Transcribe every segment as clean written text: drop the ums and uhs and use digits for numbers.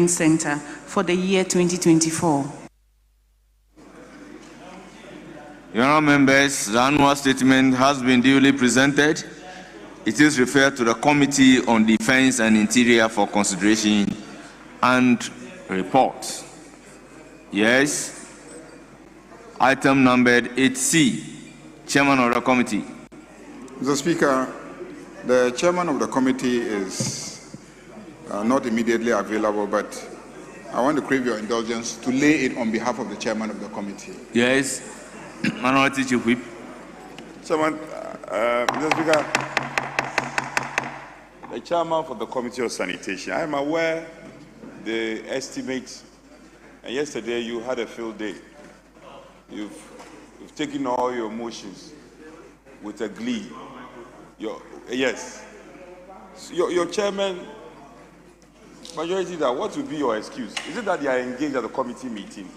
Training Center for the year 2024. Your Honor, members, the annual statement has been duly presented. It is referred to the Committee on Defense and Interior for consideration and report. Yes. Item numbered 8C. Chairman of the committee. Mr. Speaker, the chairman of the committee is not immediately available, but I want to crave your indulgence to lay it on behalf of the chairman of the committee. Yes. Minority Chief Whip. Chairman, Mr. Speaker, the chairman for the Committee of Sanitation, I am aware the estimate, and yesterday you had a field day. You've taken all your motions with a glee. Yes. Your chairman, majority leader, what would be your excuse? Is it that they are engaged at the committee meeting,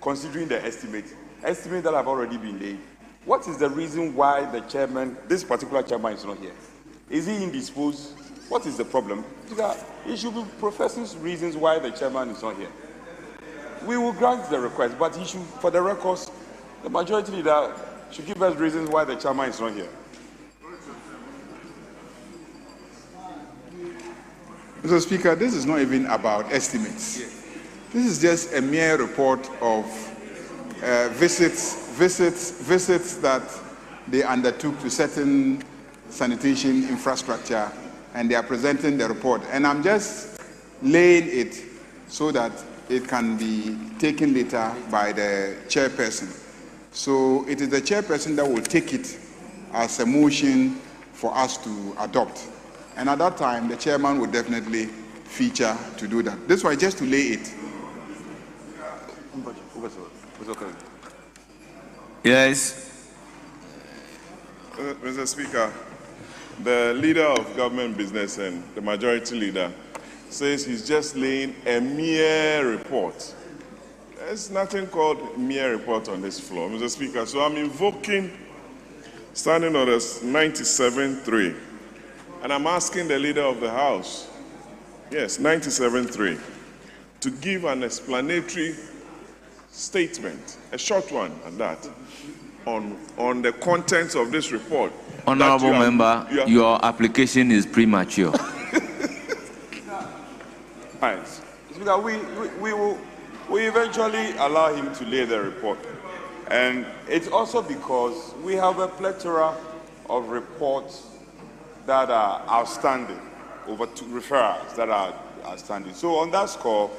considering the estimate that have already been laid? What is the reason why the chairman, this particular chairman, is not here? Is he indisposed? What is the problem? He should be professing reasons why the chairman is not here. We will grant the request, but he should, for the records, the majority leader should give us reasons why the chairman is not here. Mr. Speaker, this is not even about estimates. This is just a mere report of visits that they undertook to certain sanitation infrastructure, and they are presenting the report. And I'm just laying it so that it can be taken later by the chairperson. So it is the chairperson that will take it as a motion for us to adopt. And at that time, the chairman will definitely feature to do that. This was just to lay it. Yes. Mr. Speaker, the leader of government business and the majority leader says he's just laying a mere report. There's nothing called mere report on this floor, Mr. Speaker. So I'm invoking Standing Orders 97.3, and I'm asking the leader of the House, yes, 97.3, to give an explanatory statement, a short one at that, on the contents of this report. Honorable member, your application is premature. Right. Speaker, we eventually allow him to lay the report. And it's also because we have a plethora of reports that are outstanding, over two referrals that are outstanding. So on that score,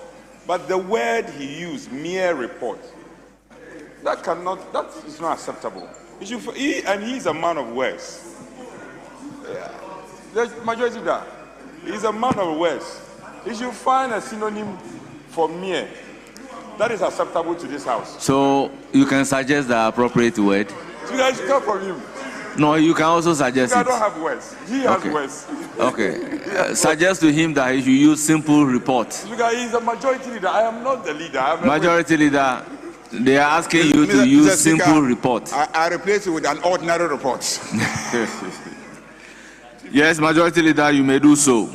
but the word he used, mere report, that is not acceptable. He's a man of words. The majority of that, he's a man of words. He should find a synonym for mere that is acceptable to this House. So you can suggest the appropriate word? So you guys come from him. No, you can also suggest it. I don't have words. He has words. Okay. Suggest to him that he should use simple report. He's a majority leader. I am not the leader. Majority leader, they are asking you to use simple report. I replace it with an ordinary report. Yes, majority leader, you may do so.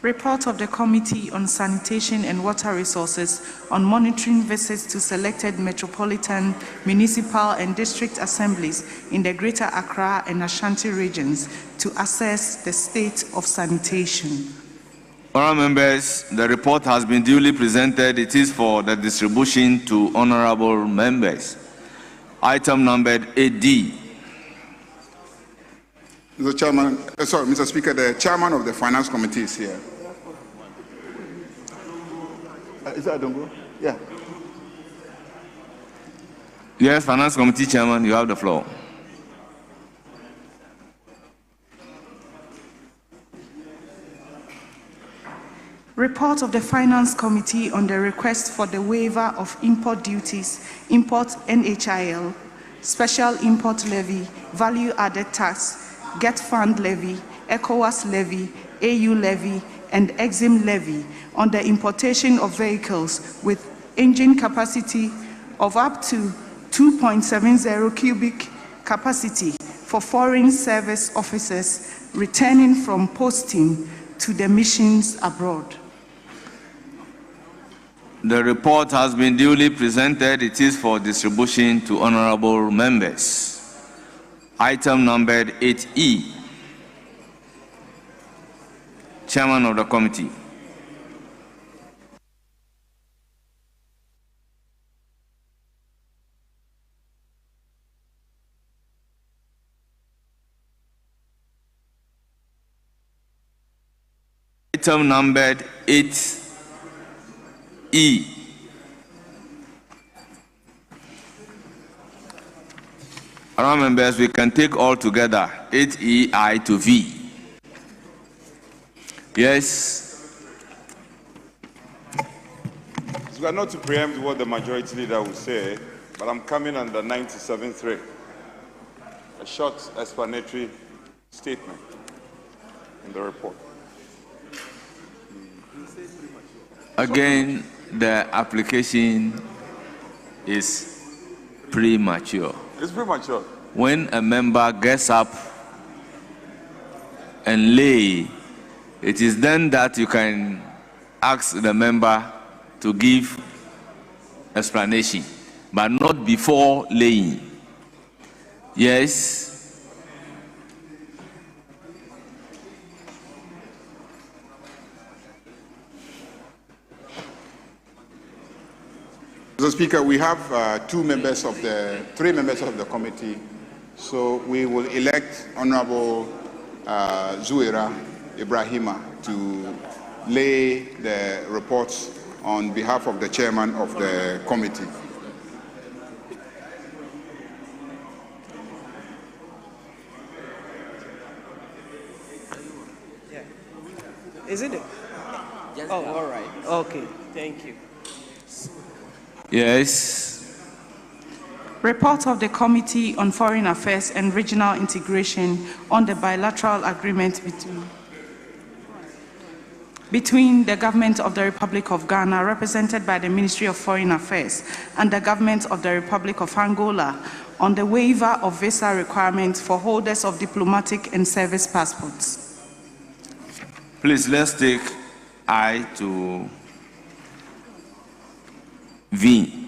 Report of the Committee on Sanitation and Water Resources on monitoring visits to selected metropolitan, municipal and district assemblies in the Greater Accra and Ashanti regions to assess the state of sanitation. Honourable members, the report has been duly presented. It is for the distribution to honourable members. Item numbered 8D. Mr. Speaker, the chairman of the Finance Committee is here. Is that Adongo? Yeah. Yes, Finance Committee Chairman, you have the floor. Report of the Finance Committee on the request for the waiver of import duties, import NHIL, special import levy, value added tax, Get Fund levy, ECOWAS levy, AU levy, and EXIM levy on the importation of vehicles with engine capacity of up to 2.70 cubic capacity for foreign service officers returning from posting to the missions abroad. The report has been duly presented. It is for distribution to honorable members. Item numbered 8E. Chairman of the committee. Item numbered 8E. Honourable members, we can take all together 8E, I to V. Yes. We are not to preempt what the majority leader will say, but I'm coming under 97.3. A short explanatory statement in the report. Again, the application is premature. It's premature. When a member gets up and lay, it is then that you can ask the member to give explanation, but not before laying. Yes. Mr. Speaker, we have three members of the committee, so we will elect Honorable Zuwaira Ibrahima to lay the reports on behalf of the chairman of the committee. Yeah. Isn't it? Oh, all right. Okay. Thank you. Yes. Report of the Committee on Foreign Affairs and Regional Integration on the bilateral agreement between the Government of the Republic of Ghana, represented by the Ministry of Foreign Affairs, and the Government of the Republic of Angola on the waiver of visa requirements for holders of diplomatic and service passports. Please, let's take I to V.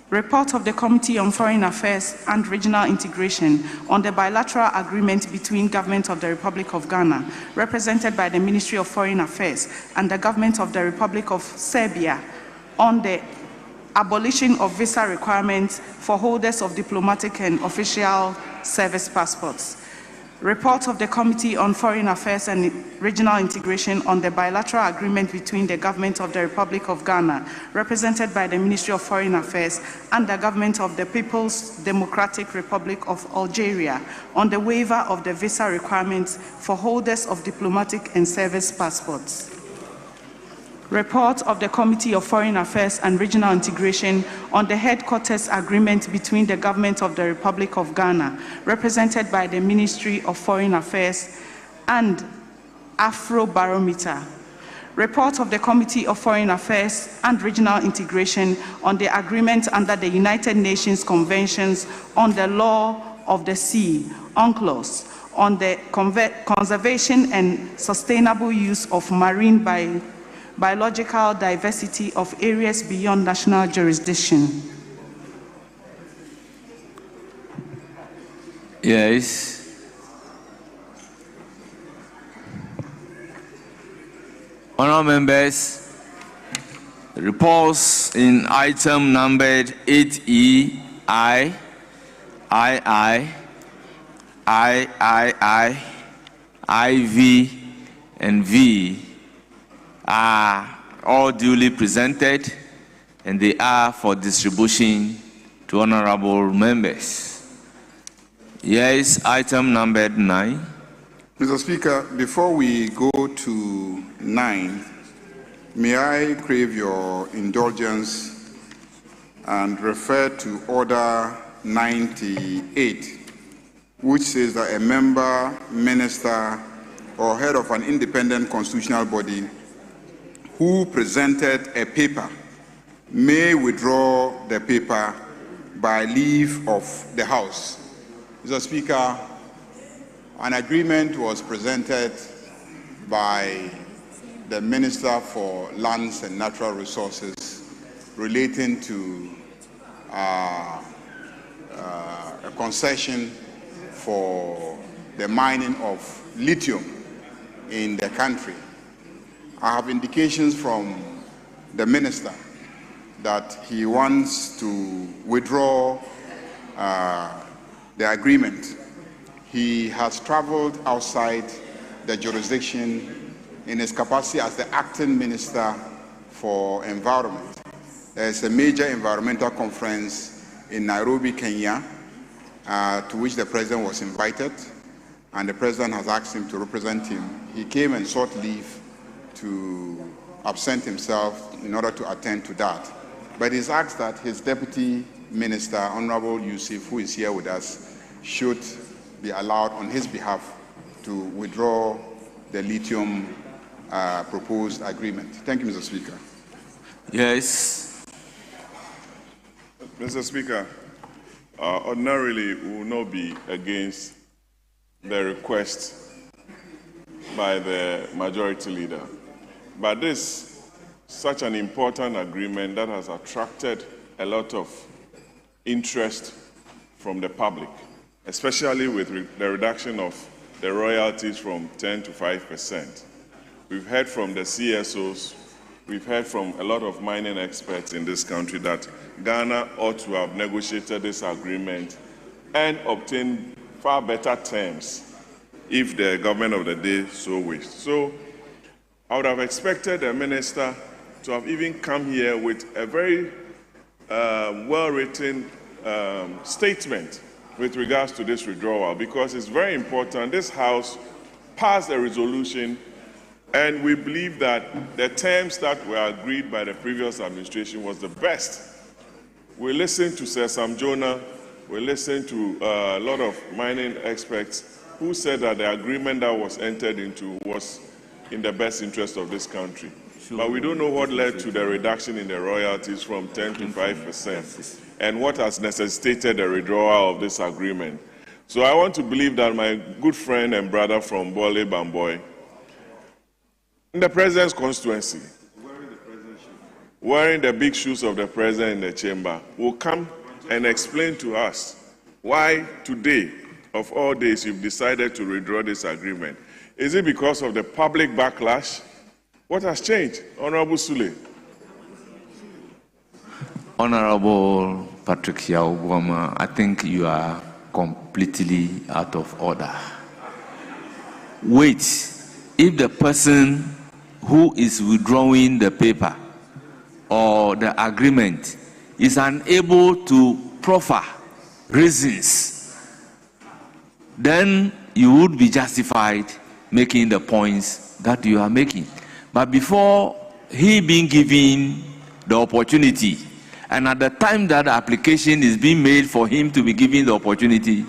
Report of the Committee on Foreign Affairs and Regional Integration on the bilateral agreement between Government of the Republic of Ghana, represented by the Ministry of Foreign Affairs, and the Government of the Republic of Serbia on the abolition of visa requirements for holders of diplomatic and official service passports. Report of the Committee on Foreign Affairs and Regional Integration on the bilateral agreement between the Government of the Republic of Ghana, represented by the Ministry of Foreign Affairs, and the Government of the People's Democratic Republic of Algeria on the waiver of the visa requirements for holders of diplomatic and service passports. Report of the Committee of Foreign Affairs and Regional Integration on the headquarters agreement between the Government of the Republic of Ghana, represented by the Ministry of Foreign Affairs, and Afrobarometer. Report of the Committee of Foreign Affairs and Regional Integration on the agreement under the United Nations Conventions on the Law of the Sea, UNCLOS, on the conservation and sustainable use of marine biological diversity of areas beyond national jurisdiction. Yes. Honourable members, reports in item numbered 8E, I, IV, and V are all duly presented, and they are for distribution to honorable members. Yes, item numbered 9. Mr. Speaker, before we go to 9, may I crave your indulgence and refer to Order 98, which says that a member, minister, or head of an independent constitutional body who presented a paper may withdraw the paper by leave of the House. Mr. Speaker, an agreement was presented by the Minister for Lands and Natural Resources relating to a concession for the mining of lithium in the country. I have indications from the Minister that he wants to withdraw the agreement. He has traveled outside the jurisdiction in his capacity as the acting Minister for Environment. There's a major environmental conference in Nairobi, Kenya, to which the President was invited, and the President has asked him to represent him. He came and sought leave to absent himself in order to attend to that. But he's asked that his Deputy Minister, Honorable Yusuf, who is here with us, should be allowed on his behalf to withdraw the lithium proposed agreement. Thank you, Mr. Speaker. Yes. Mr. Speaker, ordinarily we will not be against the request by the majority leader. But this, such an important agreement that has attracted a lot of interest from the public, especially with the reduction of the royalties from 10 to 5%. We've heard from the CSOs, we've heard from a lot of mining experts in this country that Ghana ought to have negotiated this agreement and obtained far better terms if the government of the day so wished. So I would have expected the minister to have even come here with a very well-written statement with regards to this withdrawal, because it's very important. This House passed a resolution, and we believe that the terms that were agreed by the previous administration was the best. We listened to Sir Sam Jonah, we listened to a lot of mining experts who said that the agreement that was entered into was in the best interest of this country. But we don't know what led to the reduction in the royalties from 10 to 5% and what has necessitated the withdrawal of this agreement. So I want to believe that my good friend and brother from Bole Bamboy, in the President's constituency, wearing the big shoes of the President in the chamber, will come and explain to us why today, of all days, you've decided to withdraw this agreement. Is it because of the public backlash? What has changed? Honorable Sule. Honorable Patrick Yaugwama, I think you are completely out of order. Wait, if the person who is withdrawing the paper or the agreement is unable to proffer reasons, then you would be justified making the points that you are making. But before he being given the opportunity, and at the time that the application is being made for him to be given the opportunity,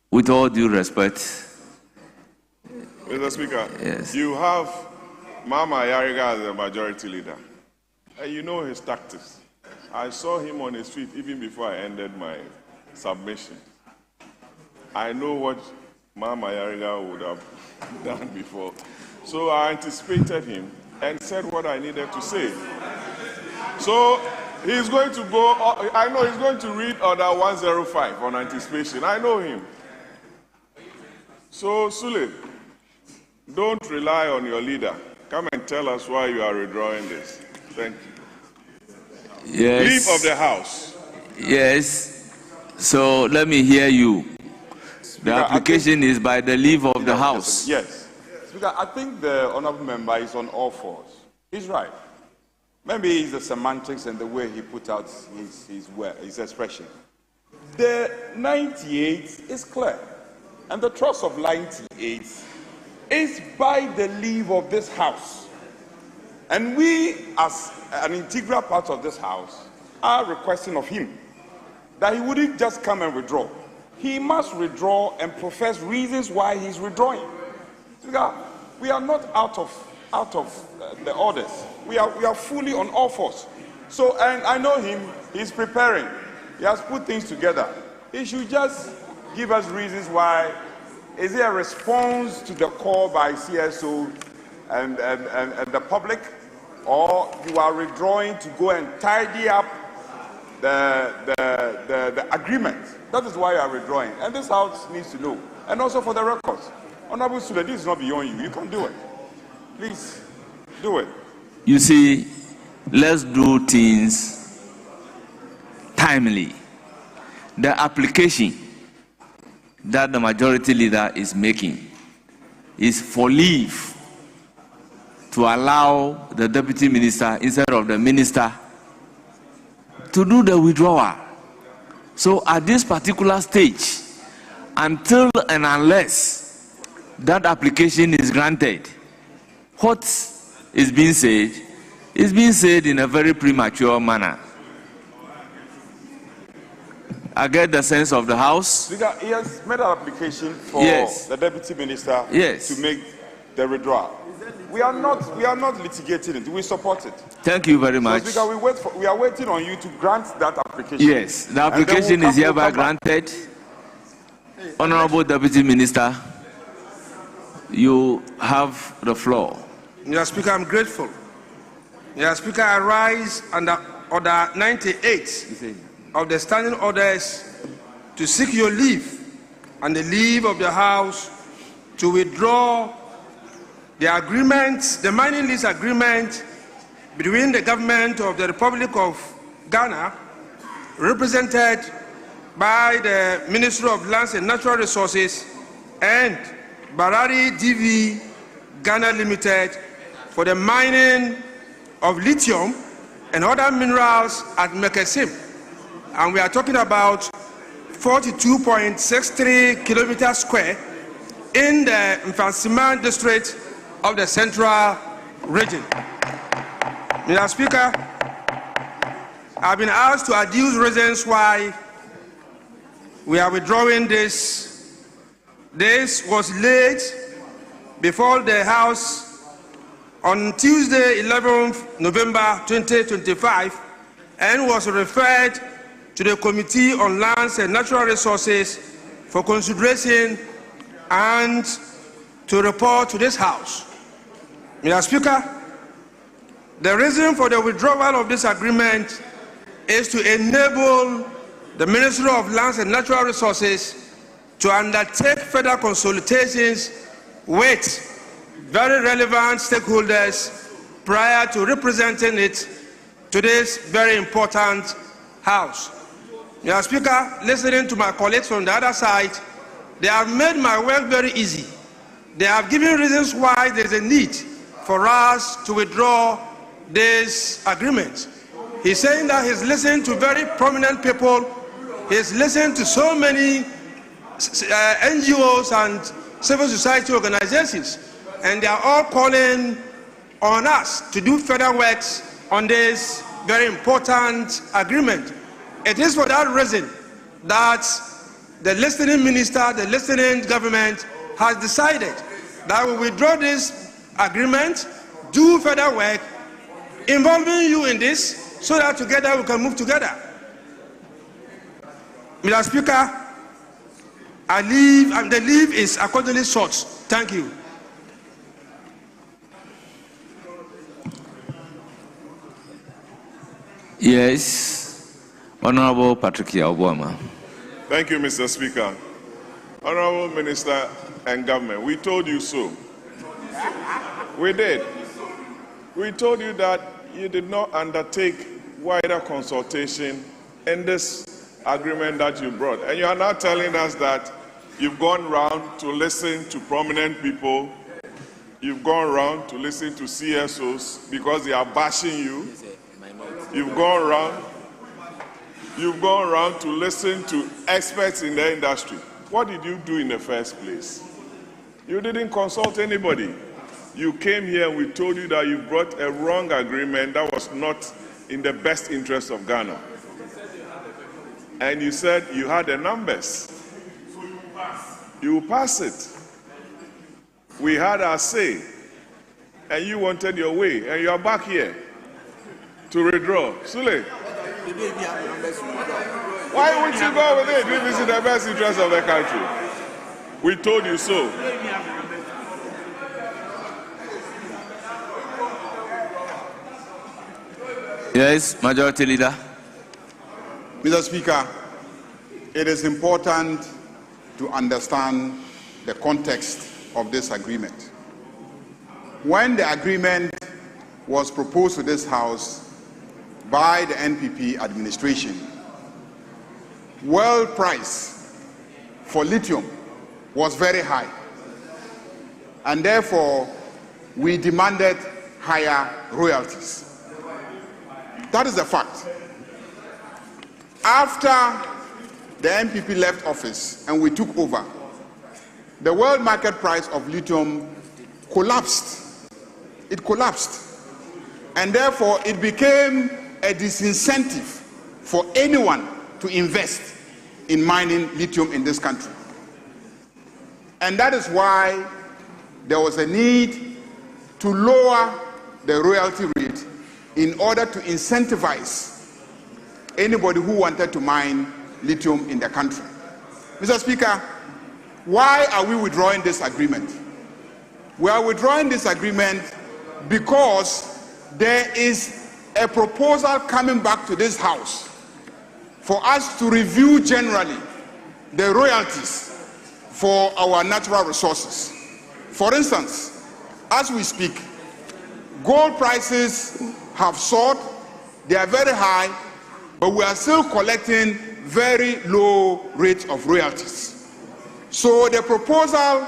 with all due respect, Mr. Speaker, yes, you have Mama Yariga as the majority leader, and you know his tactics. I saw him on the street even before I ended my submission. I know what Mama Yariga would have done before. So I anticipated him and said what I needed to say. So he's going to go, I know he's going to read Order 105 on anticipation. I know him. So Sule, don't rely on your leader. Come and tell us why you are withdrawing this. Thank you. yes, Leave of the House. yes. So let me hear you. The application is by the leave of the House. Yes. Speaker, I think the honorable member is on all fours. He's right. Maybe it's the semantics and the way he put out his expression. The 98 is clear. And the trust of 98 is by the leave of this House. And we, as an integral part of this House, are requesting of him that he wouldn't just come and withdraw. He must withdraw and profess reasons why he's withdrawing. We are not out of the orders. We are fully on all fours. So, and I know him, he's preparing. He has put things together. He should just give us reasons why Is it a response to the call by CSO and the public, or you are withdrawing to go and tidy up the agreement? That is why you are withdrawing, and this House needs to know. And also for the records, Honorable Sule, this is not beyond you. You can do it. Please do it. You see, let's do things timely. The application that the majority leader is making is for leave to allow the deputy minister instead of the minister to do the withdrawal. So at this particular stage, until and unless that application is granted, what is being said in a very premature manner. I get the sense of the House. Speaker, he has made an application for the deputy minister to make the withdrawal. We are not litigating it. We support it. Thank you very much. So, Speaker, we are waiting on you to grant that application. Yes, the application is hereby granted. Honorable Deputy Minister, you have the floor. Mr. Speaker, I'm grateful. Mr. Speaker, I rise under Order 98 of the standing orders to seek your leave and the leave of the House to withdraw the agreement, the mining lease agreement between the government of the Republic of Ghana, represented by the Ministry of Lands and Natural Resources, and Barari DV Ghana Limited for the mining of lithium and other minerals at Mekesim. And we are talking about 42.63 kilometers square in the Mfantsima district of the Central Region. Mr. Speaker, I've been asked to adduce reasons why we are withdrawing this. This was laid before the House on Tuesday, 11th November 2025, and was referred to the Committee on Lands and Natural Resources for consideration and to report to this House. Mr. Speaker, the reason for the withdrawal of this agreement is to enable the Ministry of Lands and Natural Resources to undertake further consultations with very relevant stakeholders prior to representing it to this very important House. Mr. Speaker, listening to my colleagues from the other side, they have made my work very easy. They have given reasons why there is a need for us to withdraw this agreement. He's saying that he's listened to very prominent people. He's listened to so many NGOs and civil society organizations, and they are all calling on us to do further works on this very important agreement. It is for that reason that the listening minister, the listening government has decided that we withdraw this agreement, do further work involving you in this, so that together we can move together. Mr. Speaker, I leave, and the leave is accordingly sought. Thank you. Yes, Honorable Patrick Yaobwama. Thank you, Mr. Speaker. Honorable Minister and Government, we told you so. We did. We told you that you did not undertake wider consultation in this agreement that you brought. And you are now telling us that you've gone round to listen to prominent people. You've gone round to listen to CSOs because they are bashing you. You've gone round to listen to experts in the industry. What did you do in the first place? You didn't consult anybody. You came here and we told you that you brought a wrong agreement that was not in the best interest of Ghana. And you said you had the numbers. You will pass it. We had our say, and you wanted your way, and you are back here to withdraw. Sule, why would you go with it if it's in the best interest of the country? We told you so. Yes, Majority Leader. Mr. Speaker, it is important to understand the context of this agreement. When the agreement was proposed to this House by the NPP administration, world price for lithium was very high, and therefore we demanded higher royalties. That is the fact. After the NPP left office and we took over, the world market price of lithium collapsed. It collapsed. And therefore, it became a disincentive for anyone to invest in mining lithium in this country. And that is why there was a need to lower the royalty rate in order to incentivize anybody who wanted to mine lithium in the country. Mr. Speaker, why are we withdrawing this agreement? We are withdrawing this agreement because there is a proposal coming back to this House for us to review generally the royalties for our natural resources. For instance, as we speak, gold prices have soared, they are very high, but we are still collecting very low rates of royalties. So the proposal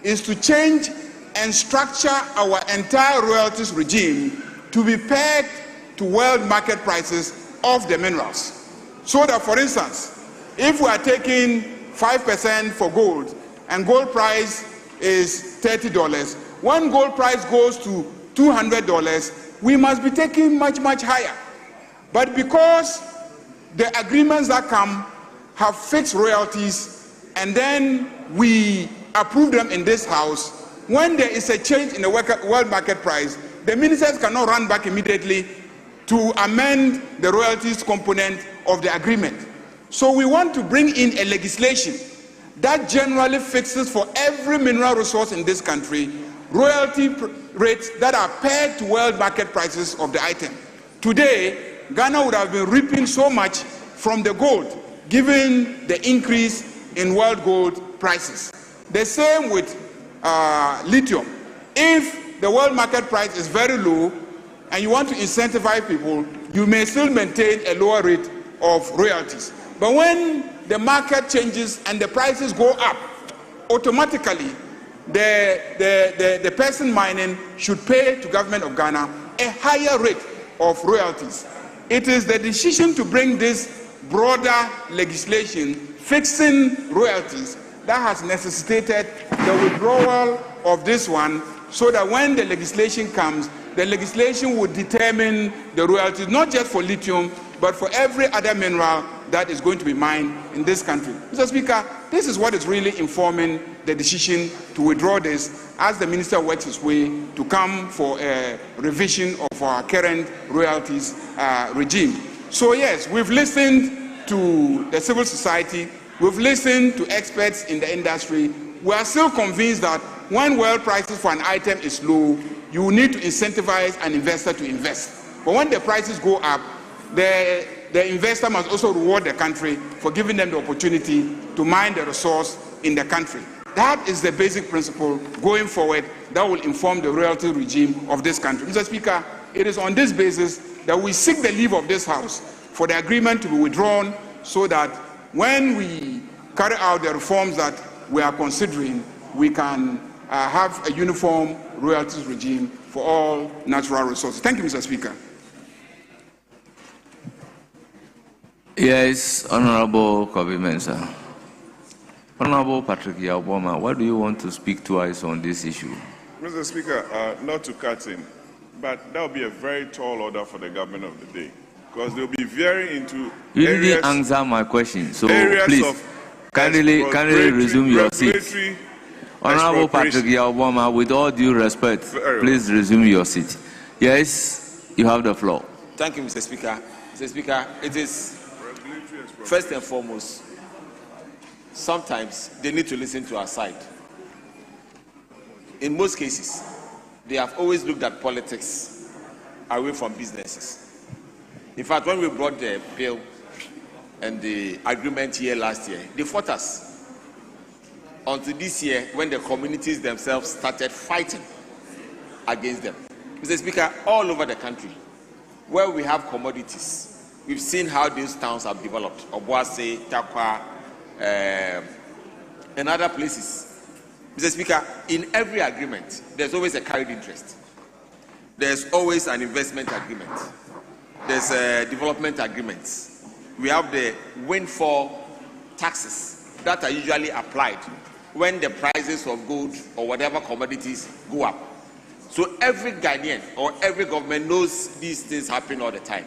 is to change and structure our entire royalties regime to be pegged to world market prices of the minerals. So that, for instance, if we are taking 5% for gold and gold price is $30, when gold price goes to $200, we must be taking much, much higher. But because the agreements that come have fixed royalties and then we approve them in this House, when there is a change in the world market price, the ministers cannot run back immediately to amend the royalties component of the agreement. So we want to bring in a legislation that generally fixes for every mineral resource in this country royalty rates that are pegged to world market prices of the item. Today, Ghana would have been reaping so much from the gold, given the increase in world gold prices. The same with lithium. If the world market price is very low and you want to incentivize people, you may still maintain a lower rate of royalties. But when the market changes and the prices go up, automatically the person mining should pay to government of Ghana a higher rate of royalties. It is the decision to bring this broader legislation fixing royalties that has necessitated the withdrawal of this one, so that when the legislation comes, the legislation would determine the royalties not just for lithium but for every other mineral that is going to be mined in this country. Mr. Speaker, this is what is really informing the decision to withdraw this as the minister works his way to come for a revision of our current royalties regime. So yes, we've listened to the civil society, we've listened to experts in the industry. We are still convinced that when world prices for an item is low, you need to incentivize an investor to invest. But when the prices go up, the investor must also reward the country for giving them the opportunity to mine the resource in the country. That is the basic principle going forward that will inform the royalty regime of this country. Mr. Speaker, it is on this basis that we seek the leave of this House for the agreement to be withdrawn, so that when we carry out the reforms that we are considering, we can have a uniform royalties regime for all natural resources. Thank you, Mr. Speaker. Yes, Honorable Kobe Mensah. Honorable Patrick Yaw-Boamah, what do you want to speak to us on this issue? Mr. Speaker, not to cut in, but that will be a very tall order for the government of the day, because they'll be veering into You didn't answer my question, so please, kindly resume your seat. Honorable Patrick Yaw-Boamah, with all due respect, please resume your seat. Yes, you have the floor. Thank you, Mr. Speaker. Mr. Speaker, it is first and foremost sometimes they need to listen to our side. In most cases, they have always looked at politics away from businesses. In fact, when we brought the bill and the agreement here last year, they fought us. Until this year, when the communities themselves started fighting against them. Mr. Speaker, all over the country, where we have commodities, we've seen how these towns have developed. Obuasi, Takwa, and other places. Mr. Speaker, in every agreement, there's always a carried interest. There's always an investment agreement. There's development agreements. We have the windfall taxes that are usually applied when the prices of gold or whatever commodities go up. So every Ghanaian or every government knows these things happen all the time.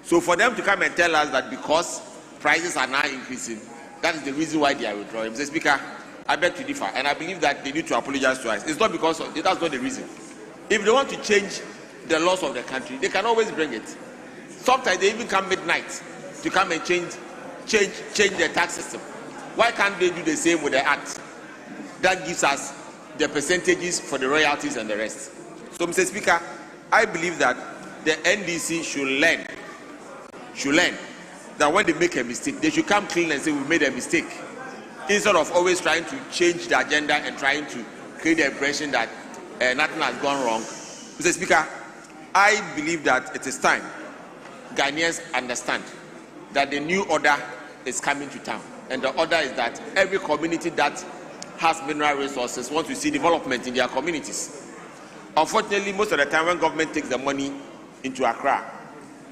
So for them to come and tell us that because prices are now increasing, that is the reason why they are withdrawing. Mr. Speaker, I beg to differ, and I believe that they need to apologize to us. It's not because of it, that's not the reason. If they want to change the laws of the country, they can always bring it. Sometimes they even come midnight to come and change the tax system. Why can't they do the same with the act? That gives us the percentages for the royalties and the rest. So, Mr. Speaker, I believe that the NDC should learn that when they make a mistake, they should come clean and say we made a mistake, instead of always trying to change the agenda and trying to create the impression that nothing has gone wrong. Mr. Speaker, I believe that it is time Ghanaians understand that the new order is coming to town, and the order is that every community that has mineral resources wants to see development in their communities. Unfortunately, most of the time when government takes the money into Accra,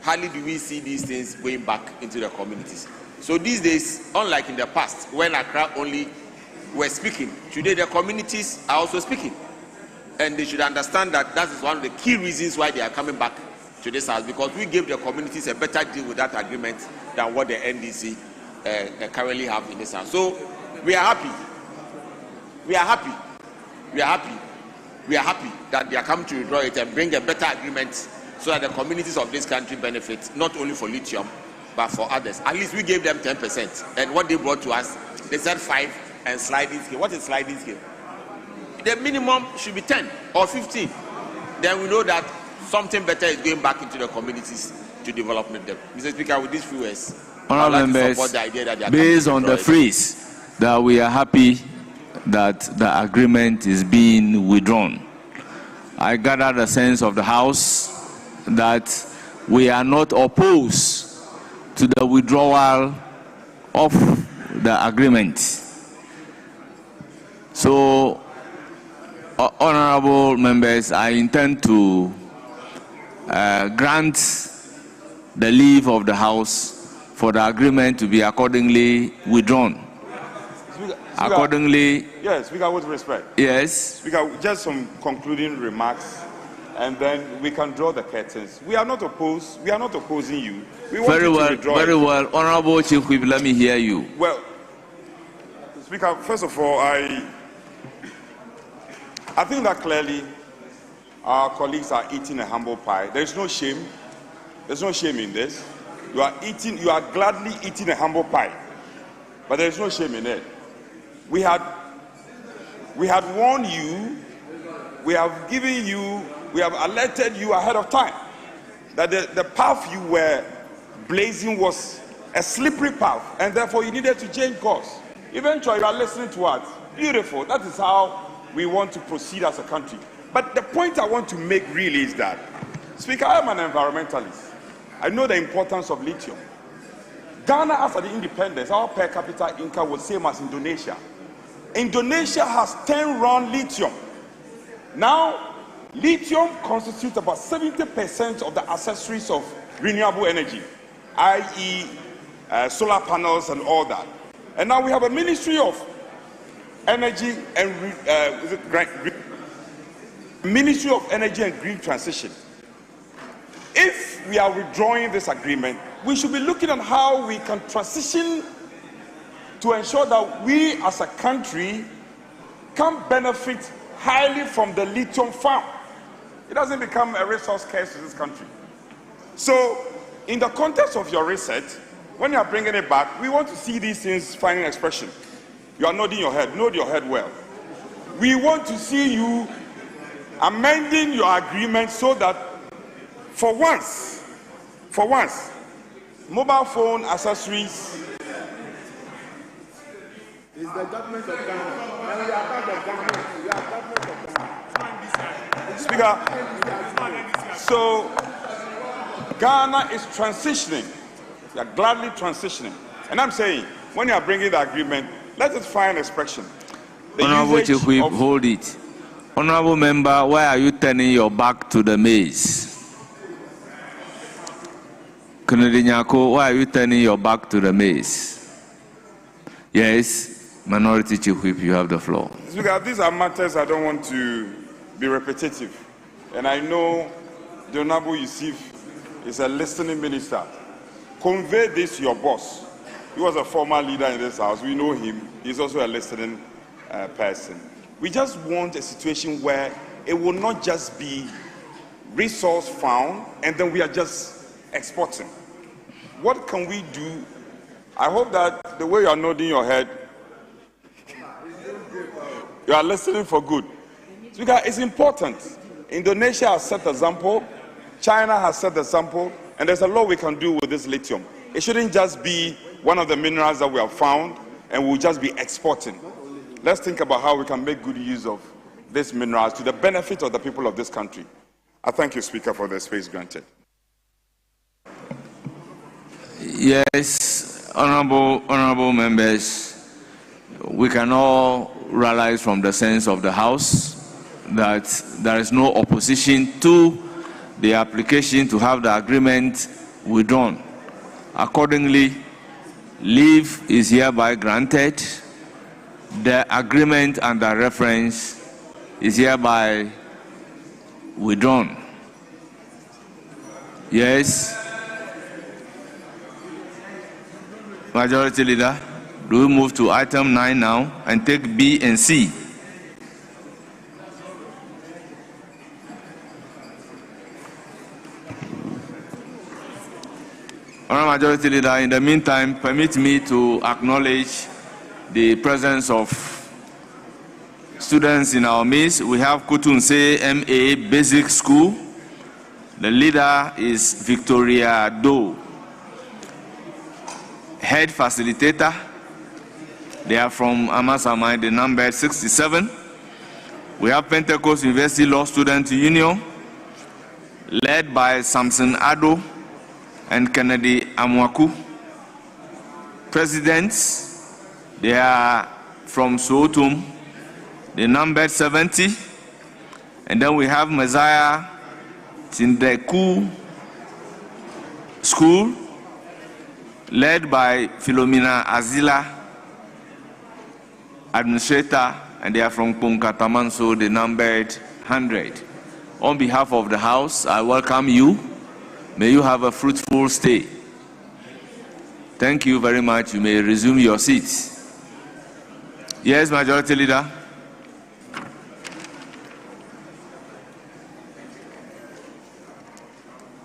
hardly do we see these things going back into the communities. So these days, unlike in the past, when Accra only were speaking, today the communities are also speaking. And they should understand that that is one of the key reasons why they are coming back to this house, because we gave the communities a better deal with that agreement than what the NDC currently have in this house. So we are happy. We are happy. We are happy. We are happy that they are coming to withdraw it and bring a better agreement so that the communities of this country benefit, not only for lithium, but for others. At least we gave them 10%. And what they brought to us, they said 5 and sliding scale. What is sliding scale? The minimum should be 10 or 15. Then we know that something better is going back into the communities to development them. Mr. Speaker, with these few words, Honourable members, based on the phrase that we are happy that the agreement is being withdrawn, I gather the sense of the House that we are not opposed to the withdrawal of the agreement. So, honourable members, I intend to grant the leave of the House for the agreement to be accordingly withdrawn. Speaker, accordingly. Yes, Speaker, with respect. Yes. Speaker, just some concluding remarks, and then we can draw the curtains. We are not opposed. We are not opposing you. We want very you well, to withdraw very it. well. Honourable Chief Whip, let me hear you. Well, Speaker, first of all, I think that clearly our colleagues are eating a humble pie. There is no shame. There's no shame in this. You are gladly eating a humble pie, but there is no shame in it. We had warned you. We have given you. We have alerted you ahead of time that the path you were blazing was a slippery path, and therefore you needed to change course. Eventually, you are listening to us. Beautiful. That is how we want to proceed as a country. But the point I want to make really is that, Speaker, I am an environmentalist. I know the importance of lithium. Ghana, after the independence, our per capita income was same as Indonesia. Indonesia has 10 round lithium. Now, lithium constitutes about 70% of the accessories of renewable energy, i.e., solar panels and all that. And now we have a Ministry of Energy and Ministry of Energy and Green Transition. If we are withdrawing this agreement, we should be looking at how we can transition to ensure that we as a country can benefit highly from the lithium farm. It doesn't become a resource scarce to this country. So, in the context of your research, when you are bringing it back, we want to see these things finding expression. You are nodding your head. Nod your head well. We want to see you amending your agreement so that for once, mobile phone accessories. It's the government of Ghana. And we are part of Ghana. We are government of Ghana. Speaker, so Ghana is transitioning. We are gladly transitioning. And I'm saying, when you are bringing the agreement, let us find expression. Honorable Chief Whip, hold it. Honorable Member, why are you turning your back to the maize? Kennedy Nyako, why are you turning your back to the maize? Yes, Minority Chief Whip, you have the floor. Speaker, these are matters I don't want to be repetitive. And I know the Honorable Yusuf is a listening minister. Convey this to your boss. He was a former leader in this house. We know him. He's also a listening person. We just want a situation where it will not just be resource found and then we are just exporting. What can we do? I hope that the way you are nodding your head, you are listening for good. Speaker, it's important. Indonesia has set the example. China has set the example. And there's a lot we can do with this lithium. It shouldn't just be one of the minerals that we have found and we'll just be exporting. Let's think about how we can make good use of these minerals to the benefit of the people of this country. I thank you, Speaker, for the space granted. Yes, honorable members, we can all realize from the sense of the House that there is no opposition to the application to have the agreement withdrawn. Accordingly, leave is hereby granted. The agreement under reference is hereby withdrawn. Yes. Majority Leader, do we move to item 9 now and take B and C? Honourable Majority Leader, in the meantime, permit me to acknowledge the presence of students in our midst. We have Kutunse MA Basic School. The leader is Victoria Doe. Head facilitator, they are from Amasamai, the number 67. We have Pentecost University Law Student Union, led by Samson Ado and Kennedy Amwaku. Presidents, they are from Sotum, the number 70. And then we have Messiah Tindeku School, led by Philomena Azila, administrator, and they are from Punkatamanso, the numbered 100. On behalf of the House, I welcome you. May you have a fruitful stay. Thank you very much. You may resume your seats. Yes, Majority Leader.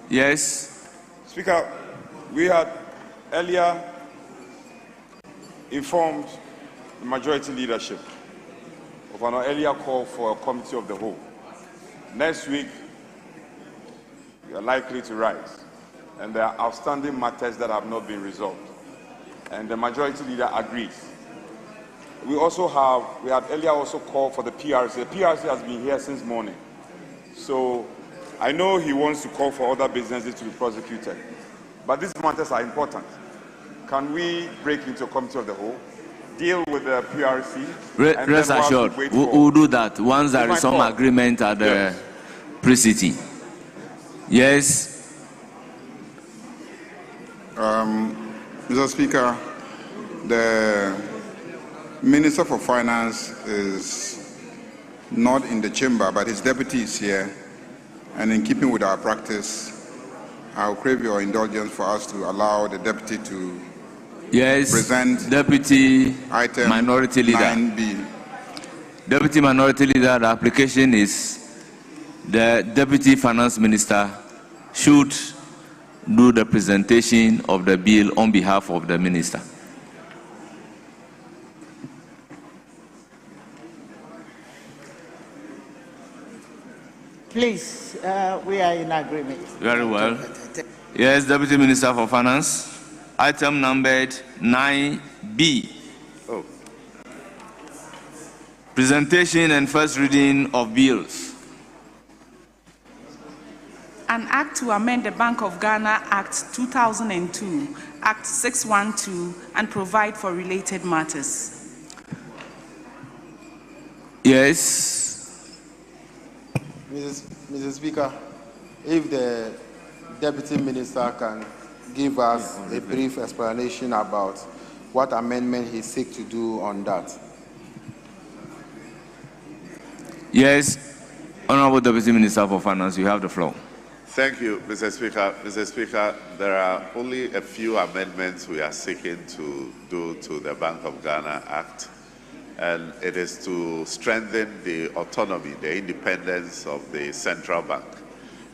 Yes. Speaker, we had earlier informed the majority leadership of an earlier call for a committee of the whole. Next week, we are likely to rise, and there are outstanding matters that have not been resolved, and the majority leader agrees. We had earlier also called for the PRC. The PRC has been here since morning, so I know he wants to call for other businesses to be prosecuted, but these matters are important. Can we break into a committee of the whole, deal with the PRC? Rest assured, we'll do that once there is some agreement at the pre-city. Yes. Mr. Speaker, the Minister for Finance is not in the chamber, but his deputy is here. And in keeping with our practice, I'll crave your indulgence for us to allow the deputy to present Deputy item Minority Leader. 9B. Deputy Minority Leader, the application is the Deputy Finance Minister should do the presentation of the bill on behalf of the Minister. Please, we are in agreement. Very well. Yes, Deputy Minister for Finance. Item numbered 9B. Oh. Presentation and first reading of bills. An act to amend the Bank of Ghana Act 2002, Act 612, and provide for related matters. Yes. Mr. Speaker, if the Deputy Minister can give us a brief explanation about what amendment he seeks to do on that. Yes, Honorable Deputy Minister for Finance, you have the floor. Thank you, Mr. Speaker. Mr. Speaker, there are only a few amendments we are seeking to do to the Bank of Ghana Act, and it is to strengthen the autonomy, the independence of the central bank,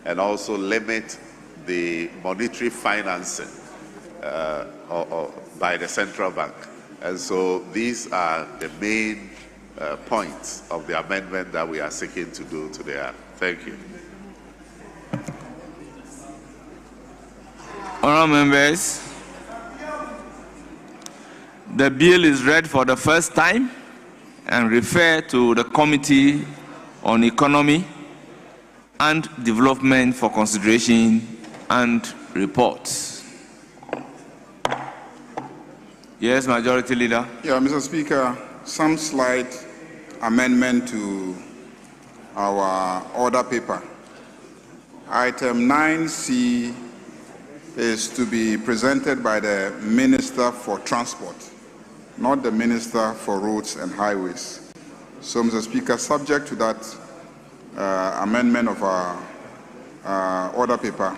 and also limit the monetary financing by the central bank. And so these are the main points of the amendment that we are seeking to do to the Act. Thank you. Honourable members, the bill is read for the first time and referred to the Committee on Economy and Development for consideration and reports. Yes, Majority Leader. Yeah, Mr. Speaker, some slight amendment to our order paper. Item 9C is to be presented by the Minister for Transport, not the Minister for Roads and Highways. So, Mr. Speaker, subject to that amendment of our order paper,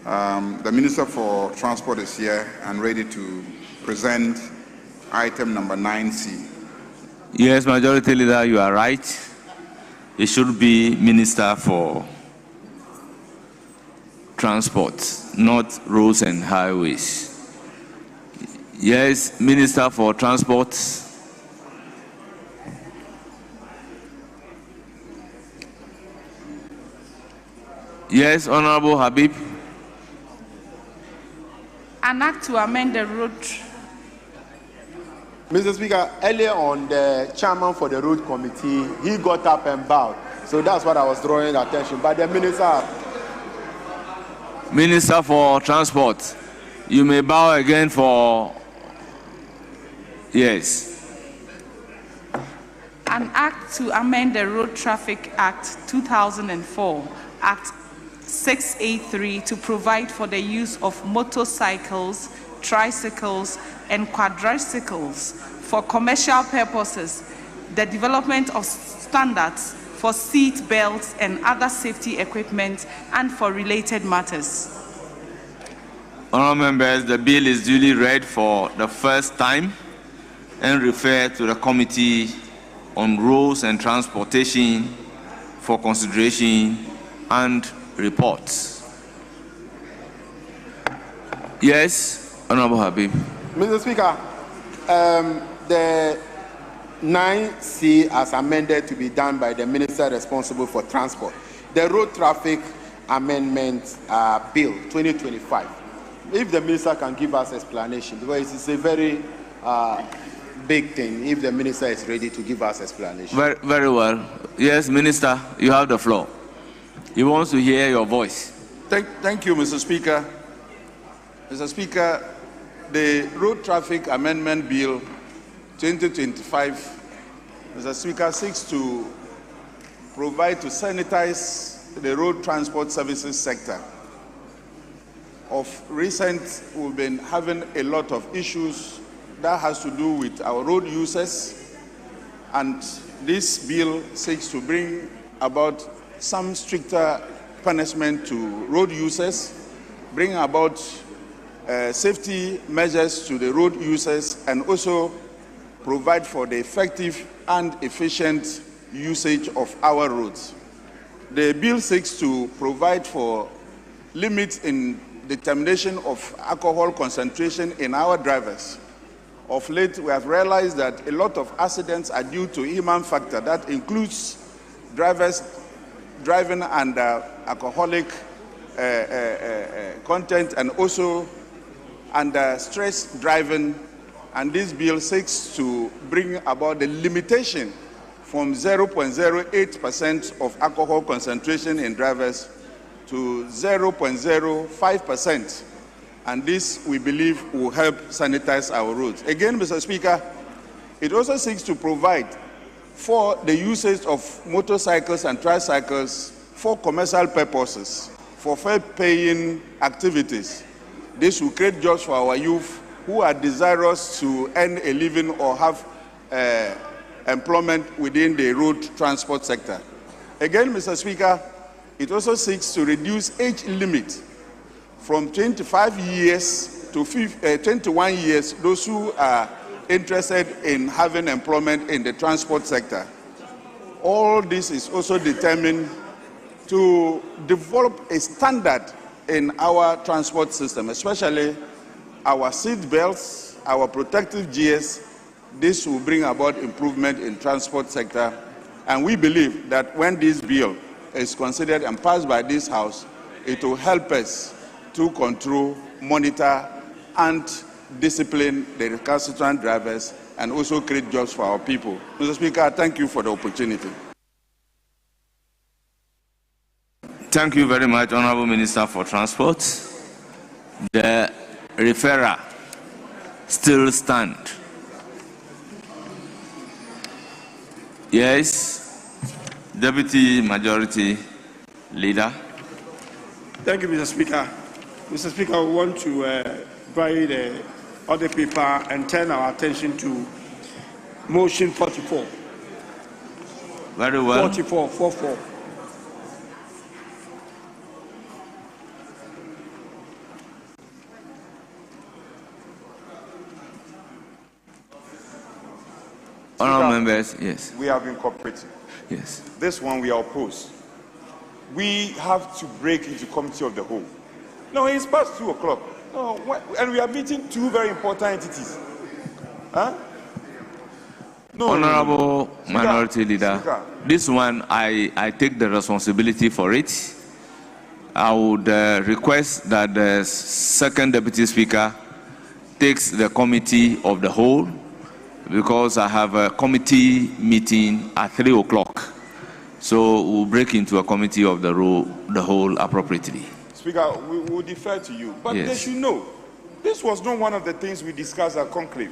the Minister for Transport is here and ready to present item number 9C. Yes, Majority Leader, you are right. It should be Minister for Transport, not Roads and Highways. Yes, Minister for Transport. Yes, Honorable Habib. An act to amend the road. Mr. Speaker, earlier on, the chairman for the road committee, he got up and bowed. So that's what I was drawing attention. But the Minister for Transport, you may bow again for... Yes. An act to amend the Road Traffic Act 2004, Act 683, to provide for the use of motorcycles, tricycles, and quadricycles for commercial purposes, the development of standards for seat belts and other safety equipment, and for related matters. Honourable members, the bill is duly read for the first time and referred to the Committee on Roads and Transportation for consideration and reports. Yes, Honourable Habib. Mr. Speaker, the 9C as amended to be done by the Minister responsible for transport. The Road Traffic Amendment Bill 2025. If the Minister can give us explanation, because it's a very big thing, if the Minister is ready to give us explanation. Very well. Yes, Minister, you have the floor. He wants to hear your voice. Thank you, Mr. Speaker. Mr. Speaker, the Road Traffic Amendment Bill 2025, Mr. Speaker, seeks to provide to sanitize the road transport services sector. Of recent, we've been having a lot of issues that has to do with our road users, and this bill seeks to bring about some stricter punishment to road users, bring about safety measures to the road users, and also provide for the effective and efficient usage of our roads. The bill seeks to provide for limits in determination of alcohol concentration in our drivers. Of late, we have realized that a lot of accidents are due to human factor. That includes drivers driving under alcoholic content and also under stress driving. And this bill seeks to bring about the limitation from 0.08% of alcohol concentration in drivers to 0.05%. And this, we believe, will help sanitize our roads. Again, Mr. Speaker, it also seeks to provide for the usage of motorcycles and tricycles for commercial purposes, for fair-paying activities. This will create jobs for our youth who are desirous to earn a living or have employment within the road transport sector. Again, Mr. Speaker, it also seeks to reduce age limit from 25 years to 21 years, those who are interested in having employment in the transport sector. All this is also determined to develop a standard in our transport system, especially our seat belts, our protective gears. This will bring about improvement in transport sector. And we believe that when this bill is considered and passed by this House, it will help us to control, monitor, and discipline the recalcitrant drivers and also create jobs for our people. Mr. Speaker, thank you for the opportunity. Thank you very much, Honorable Minister for Transport. The referral still stand. Yes, Deputy Majority Leader. Thank you, Mr. Speaker. Mr. Speaker, we want to buy the other paper and turn our attention to motion 44. Very well. 44. Honourable members, yes. We have been cooperating. Yes. This one we are opposed. We have to break into committee of the whole. No, it's past 2 o'clock. No, and we are meeting two very important entities. Huh? No, Honourable no. Minority Leader, Speaker. This one I take the responsibility for it. I would request that the second Deputy Speaker takes the committee of the whole, because I have a committee meeting at 3 o'clock. So we'll break into a committee of the whole appropriately. Speaker, we will defer to you. But Yes. they should know, this was not one of the things we discussed at conclave.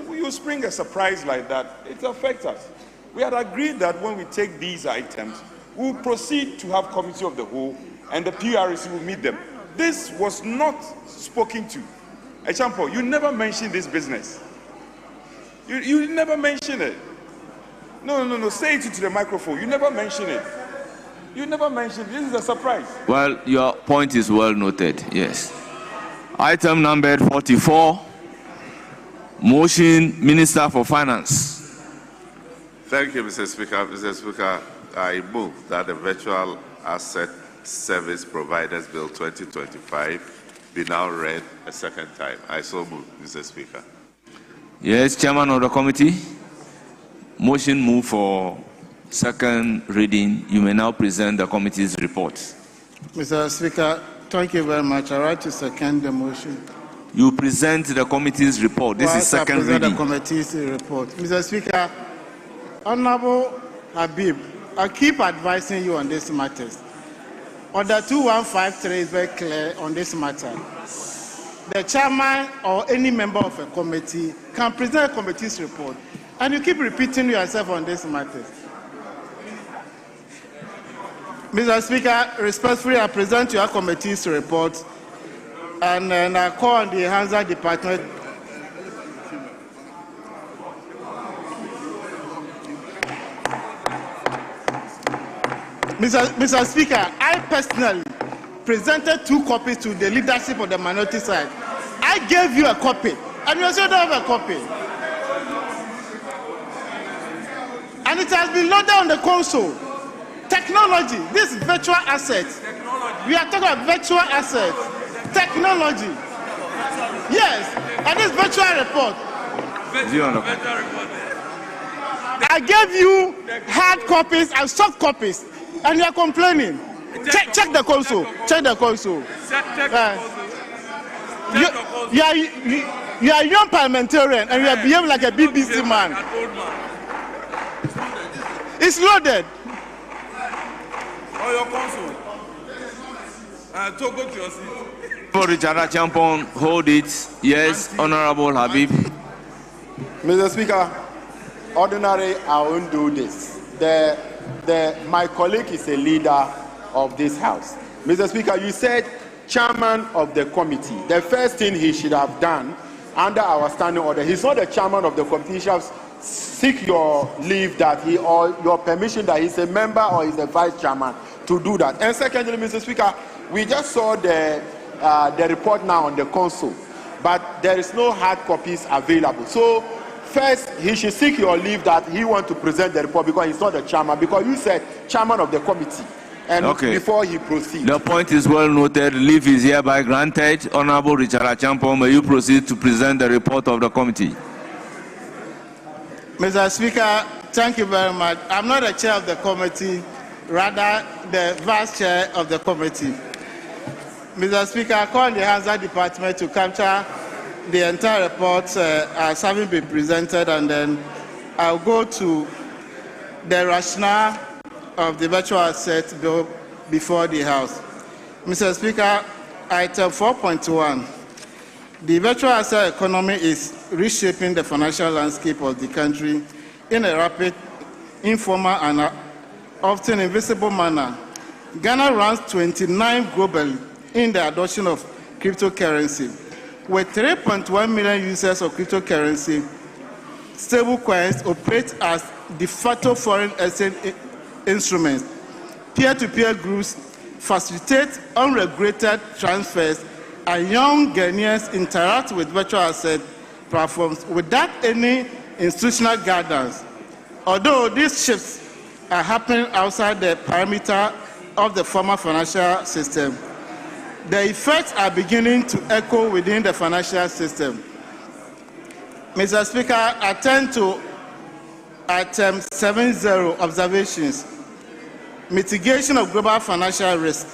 You spring a surprise like that, it affects us. We had agreed that when we take these items, we'll proceed to have committee of the whole and the PRC will meet them. This was not spoken to. Echampo, you never mentioned this business. You never mentioned it. No, say it to the microphone. You never mentioned it. You never mentioned it. This is a surprise. Well, your point is well noted, yes. Item number 44, motion, Minister for Finance. Thank you, Mr. Speaker. Mr. Speaker, I move that the Virtual Asset Service Providers Bill 2025 be now read a second time. I so move, Mr. Speaker. Yes, Chairman of the committee. Motion move for second reading. You may now present the committee's report. Mr. Speaker, thank you very much. I write to second the motion. You present the committee's report. This is second I present reading. the committee's report. Mr. Speaker, Honorable Habib, I keep advising you on this matter. Order 2153 is very clear on this matter. The chairman or any member of a committee can present a committee's report, and you keep repeating yourself on this matter. Mr. Speaker, respectfully, I present your committee's report, and then I call on the Hansa Department. Mr. Speaker, I personally presented 2 copies to the leadership of the minority side. I gave you a copy, and you also don't have a copy. And it has been loaded on the console. Technology, this is virtual assets. We are talking about virtual assets. Technology. Yes, and this virtual report. I gave you hard copies and soft copies. And you are complaining. Check the console. Check the console. You are a young parliamentarian and you are behaving like a BBC man. It's loaded. Oh, your console. So go to your seat. Richard Acheampong, hold it. Yes, Honorable Habib. Mr. Speaker, ordinarily I won't do this. My colleague is a leader of this House. Mr. Speaker, you said chairman of the committee. The first thing he should have done under our standing order, he's not the chairman of the committee, he shall seek your leave that he or your permission that he's a member or he's a vice chairman to do that. And secondly, Mr. Speaker, we just saw the report now on the console, but there is no hard copies available. So first, he should seek your leave that he wants to present the report because he's not the chairman, because you said chairman of the committee. And before he proceeds. The point is well noted. Leave is hereby granted. Honorable Richard Acheampong, may you proceed to present the report of the committee. Mr. Speaker, thank you very much. I'm not the chair of the committee, rather the vice chair of the committee. Mr. Speaker, I call the Hazard Department to capture the entire report as having been presented, and then I'll go to the rationale of the virtual asset bill before the House. Mr. Speaker, item 4.1. The virtual asset economy is reshaping the financial landscape of the country in a rapid, informal, and often invisible manner. Ghana ranks 29 globally in the adoption of cryptocurrency. With 3.1 million users of cryptocurrency, stablecoins operate as de facto foreign exchange instruments. Peer-to-peer groups facilitate unregulated transfers, and young Ghanaians interact with virtual asset platforms without any institutional guidance. Although these shifts are happening outside the perimeter of the former financial system, the effects are beginning to echo within the financial system. Mr. Speaker, I turn to item 7.0, observations. Mitigation of global financial risk.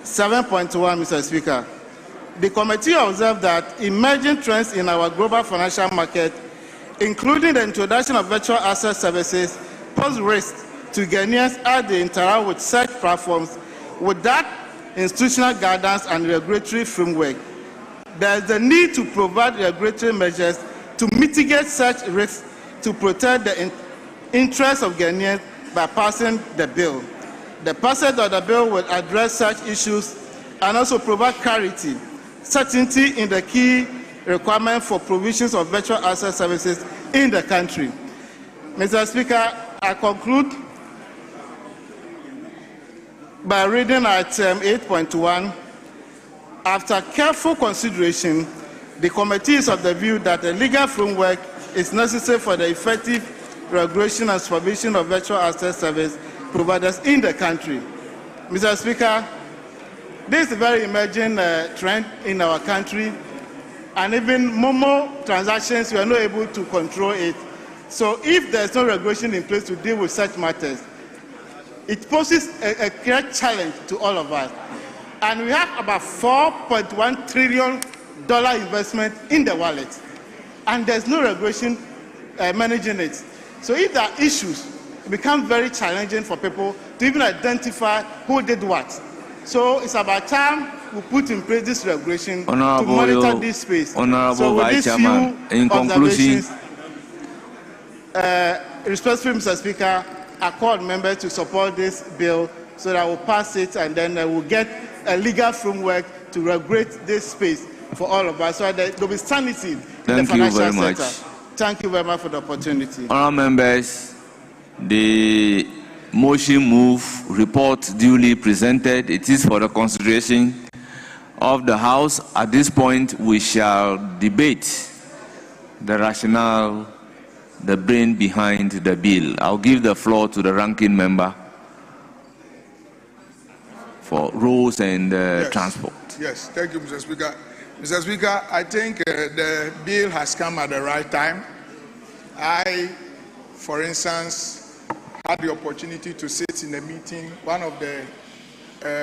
7.1, Mr. Speaker. The committee observed that emerging trends in our global financial market, including the introduction of virtual asset services, pose risks to Ghanaians as they interact with such platforms without institutional guidance and regulatory framework. There is the need to provide regulatory measures to mitigate such risks to protect the interests of Ghanaians by passing the bill. The passage of the bill will address such issues and also provide clarity, certainty in the key requirement for provisions of virtual asset services in the country. Mr. Speaker, I conclude by reading item 8.1. After careful consideration, the committee is of the view that a legal framework is necessary for the effective regulation and supervision of virtual asset service providers in the country. Mr. Speaker, this is a very emerging trend in our country, and even Momo transactions, we are not able to control it. So if there's no regulation in place to deal with such matters, it poses a great challenge to all of us. And we have about $4.1 trillion investment in the wallet, and there's no regulation managing it. So if there are issues, it becomes very challenging for people to even identify who did what. So it's about time we put in place this regulation to monitor this space. Honorable Vice Chairman, in conclusion, respectfully, Mr. Speaker, I call members to support this bill so that we'll pass it, and then we'll get a legal framework to regulate this space for all of us so that there will be sanity in the financial sector. Thank you very much for the opportunity. Honourable members, the motion move report duly presented. It is for the consideration of the House. At this point, we shall debate the rationale, the brain behind the bill. I'll give the floor to the ranking member for roads and transport. Yes, thank you, Mr. Speaker. Mr. Speaker, I think the bill has come at the right time. I, for instance, had the opportunity to sit in a meeting, one of the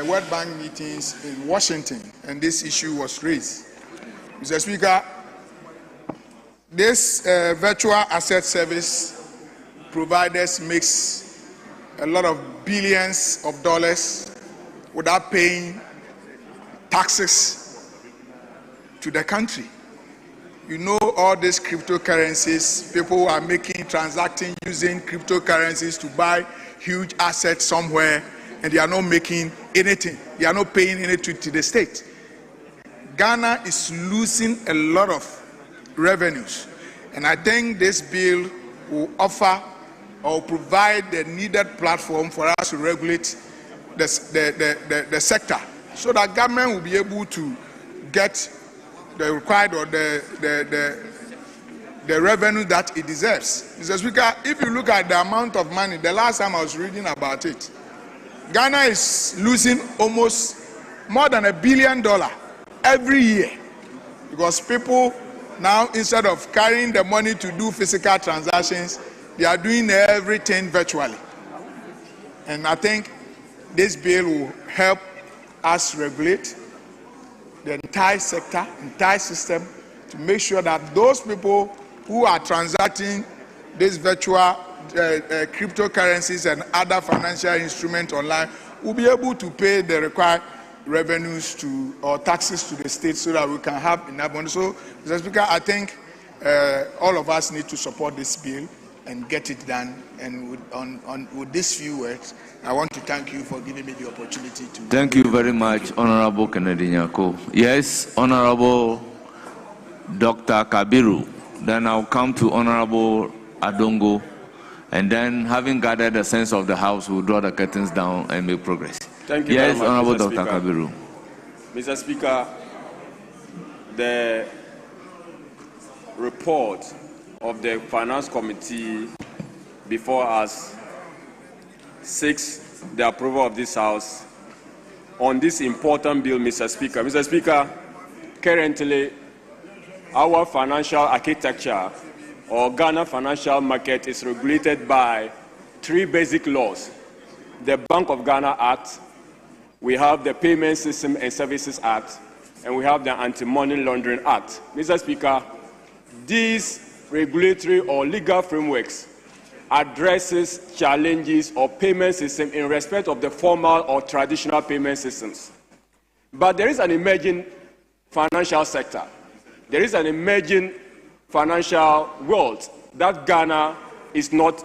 World Bank meetings in Washington, and this issue was raised. Mr. Speaker, this virtual asset service providers makes a lot of billions of dollars without paying taxes to the country. You know, all these cryptocurrencies, people are transacting using cryptocurrencies to buy huge assets somewhere, and they are not making anything. They are not paying anything to the state. Ghana is losing a lot of revenues, and I think this bill will offer or provide the needed platform for us to regulate the sector, so that government will be able to get the required or the revenue that it deserves. Mr. Speaker, if you look at the amount of money, the last time I was reading about it, Ghana is losing almost more than $1 billion every year, because people now, instead of carrying the money to do physical transactions, they are doing everything virtually. And I think this bill will help us regulate the entire sector, entire system, to make sure that those people who are transacting these virtual cryptocurrencies and other financial instruments online will be able to pay the required revenues to or taxes to the state, so that we can have enough money. So, Mr. Speaker, I think all of us need to support this bill and get it done. And with these few words, I want to thank you for giving me the opportunity to... Thank you very much, Honorable Kennedy Nyako. Yes, Honorable Dr. Kabiru. Then I'll come to Honorable Adongo. And then, having gathered the sense of the House, we'll draw the curtains down and make progress. Thank you yes, very much, Honorable Mr. Dr. Kabiru. Mr. Speaker, the report of the Finance Committee before us seeks the approval of this House on this important bill, Mr. Speaker. Mr. Speaker, currently, our financial architecture or Ghana financial market is regulated by 3 basic laws: the Bank of Ghana Act, we have the Payment System and Services Act, and we have the Anti-Money Laundering Act. Mr. Speaker, these regulatory or legal frameworks addresses challenges of payment system in respect of the formal or traditional payment systems. But there is an emerging financial sector. There is an emerging financial world that Ghana is not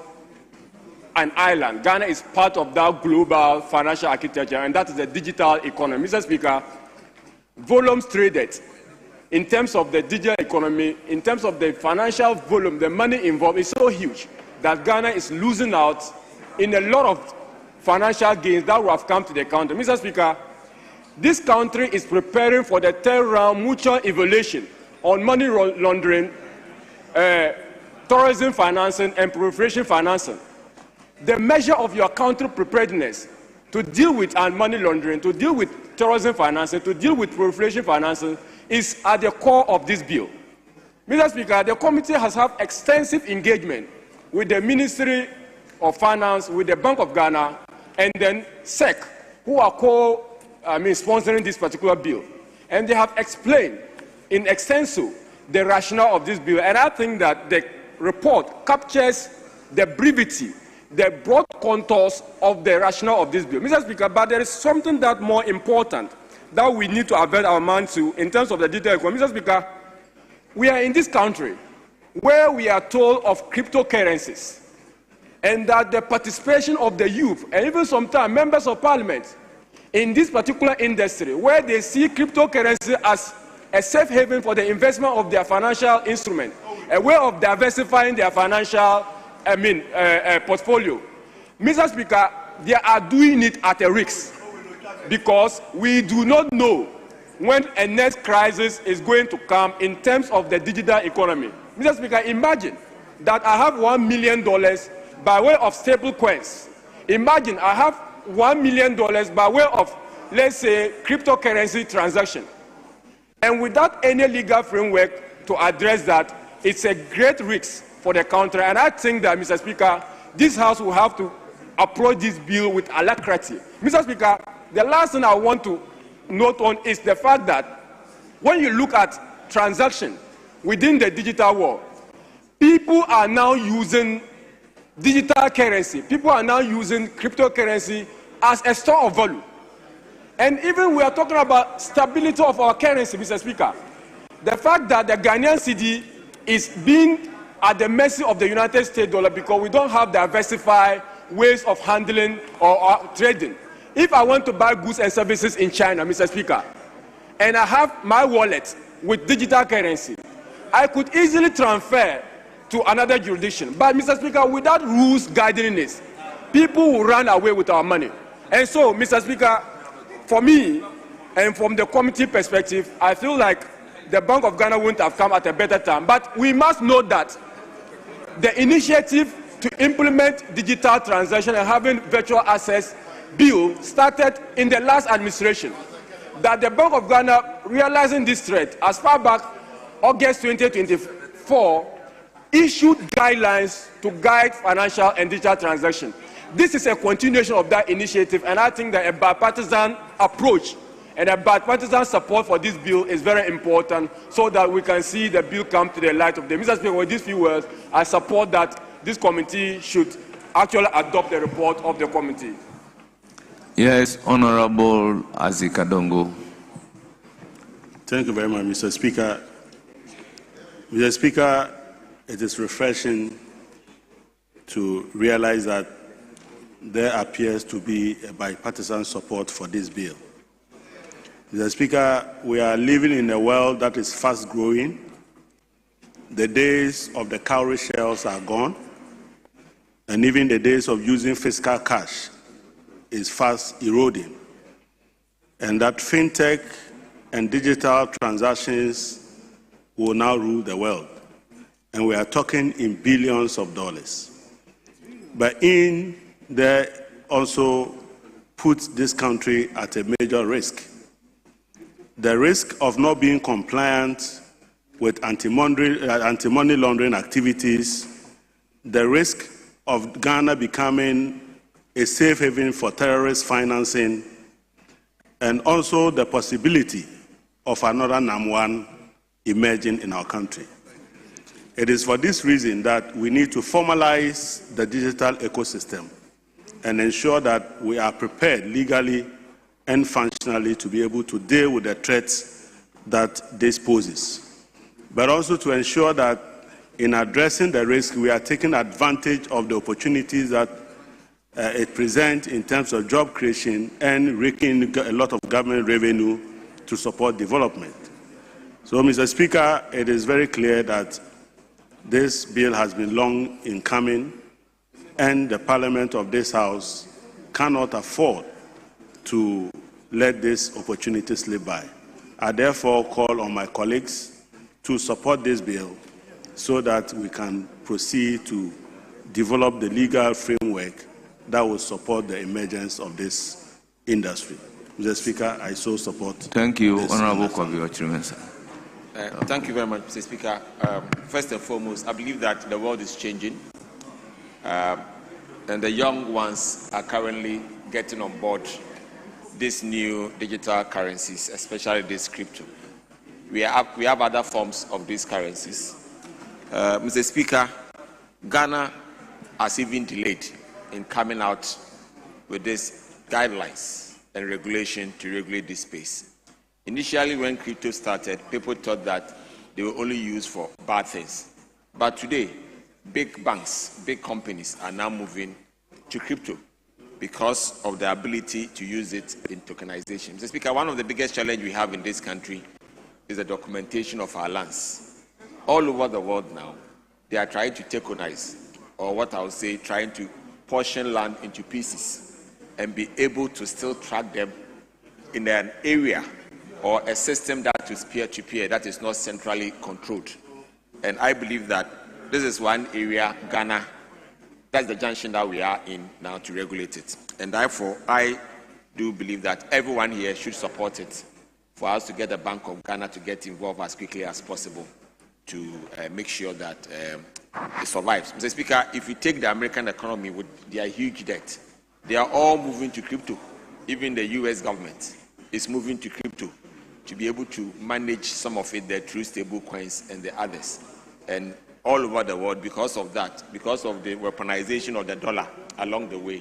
an island. Ghana is part of that global financial architecture, and that is the digital economy. Mr. Speaker, volumes traded in terms of the digital economy, in terms of the financial volume, the money involved is so huge that Ghana is losing out in a lot of financial gains that will have come to the country. Mr. Speaker, this country is preparing for the 3rd round mutual evaluation on money laundering, tourism financing, and proliferation financing. The measure of your country preparedness to deal with money laundering, to deal with terrorism financing, to deal with proliferation financing is at the core of this bill. Mr. Speaker, the committee has had extensive engagement with the Ministry of Finance, with the Bank of Ghana, and then SEC, who are sponsoring this particular bill. And they have explained in extenso the rationale of this bill. And I think that the report captures the brevity, the broad contours of the rationale of this bill. Mr. Speaker, but there is something that more important that we need to avert our mind to in terms of the digital economy. Mr. Speaker, we are in this country where we are told of cryptocurrencies, and that the participation of the youth, and even sometimes members of parliament, in this particular industry, where they see cryptocurrency as a safe haven for the investment of their financial instrument, a way of diversifying their financial portfolio. Mr. Speaker, they are doing it at a risk, because we do not know when a next crisis is going to come in terms of the digital economy. Mr. Speaker, imagine that I have $1 million by way of stable coins. Imagine I have $1 million by way of, let's say, cryptocurrency transaction. And without any legal framework to address that, it's a great risk for the country. And I think that, Mr. Speaker, this House will have to approach this bill with alacrity. Mr. Speaker, the last thing I want to note on is the fact that when you look at transaction within the digital world, people are now using digital currency. People are now using cryptocurrency as a store of value. And even we are talking about stability of our currency, Mr. Speaker. The fact that the Ghanaian cedi is being at the mercy of the United States dollar because we don't have diversified ways of handling or trading. If I want to buy goods and services in China, Mr. Speaker, and I have my wallet with digital currency, I could easily transfer to another jurisdiction. But, Mr. Speaker, without rules guiding this, people will run away with our money. And so, Mr. Speaker, for me, and from the committee perspective, I feel like the Bank of Ghana wouldn't have come at a better time. But we must note that the initiative to implement digital transaction and having virtual access bill started in the last administration. That the Bank of Ghana, realizing this threat, as far back August 2024, issued guidelines to guide financial and digital transactions. This is a continuation of that initiative, and I think that a bipartisan approach and a bipartisan support for this bill is very important so that we can see the bill come to the light of day. Mr. Speaker, with these few words, I support that this committee should actually adopt the report of the committee. Yes, Honorable Isaac Adongo. Thank you very much, Mr. Speaker. Mr. Speaker, it is refreshing to realize that there appears to be a bipartisan support for this bill. Mr. Speaker, we are living in a world that is fast growing. The days of the cowrie shells are gone, and even the days of using fiscal cash is fast eroding. And that fintech and digital transactions will now rule the world. And we are talking in billions of dollars. But in there also puts this country at a major risk. The risk of not being compliant with anti-money laundering activities, the risk of Ghana becoming a safe haven for terrorist financing, and also the possibility of another NAM1 emerging in our country. It is for this reason that we need to formalize the digital ecosystem and ensure that we are prepared legally and functionally to be able to deal with the threats that this poses. But also to ensure that in addressing the risk, we are taking advantage of the opportunities that it presents in terms of job creation and raking a lot of government revenue to support development. So, Mr. Speaker, it is very clear that this bill has been long in coming, and the Parliament of this House cannot afford to let this opportunity slip by. I therefore call on my colleagues to support this bill so that we can proceed to develop the legal framework that will support the emergence of this industry. Mr. Speaker, I so support. Thank you, Honorable Kwabi Ochirimesa. Thank you very much, Mr. Speaker. First and foremost, I believe that the world is changing, and the young ones are currently getting on board these new digital currencies, especially this crypto. We have other forms of these currencies. Mr. Speaker, Ghana has even delayed in coming out with these guidelines and regulation to regulate this space. Initially, when crypto started, people thought that they were only used for bad things. But today, big banks, big companies are now moving to crypto because of the ability to use it in tokenization. Mr. Speaker, one of the biggest challenges we have in this country is the documentation of our lands. All over the world now, they are trying to tokenize, or what I would say, trying to portion land into pieces and be able to still track them in an area or a system that is peer-to-peer, that is not centrally controlled. And I believe that this is one area, Ghana, that's the junction that we are in now to regulate it. And therefore, I do believe that everyone here should support it for us to get the Bank of Ghana to get involved as quickly as possible to make sure that it survives. Mr. Speaker, if you take the American economy with their huge debt, They are all moving to crypto. Even the US government is moving to crypto to be able to manage some of it there through stable coins and the others. And all over the world, because of that, because of the weaponization of the dollar along the way,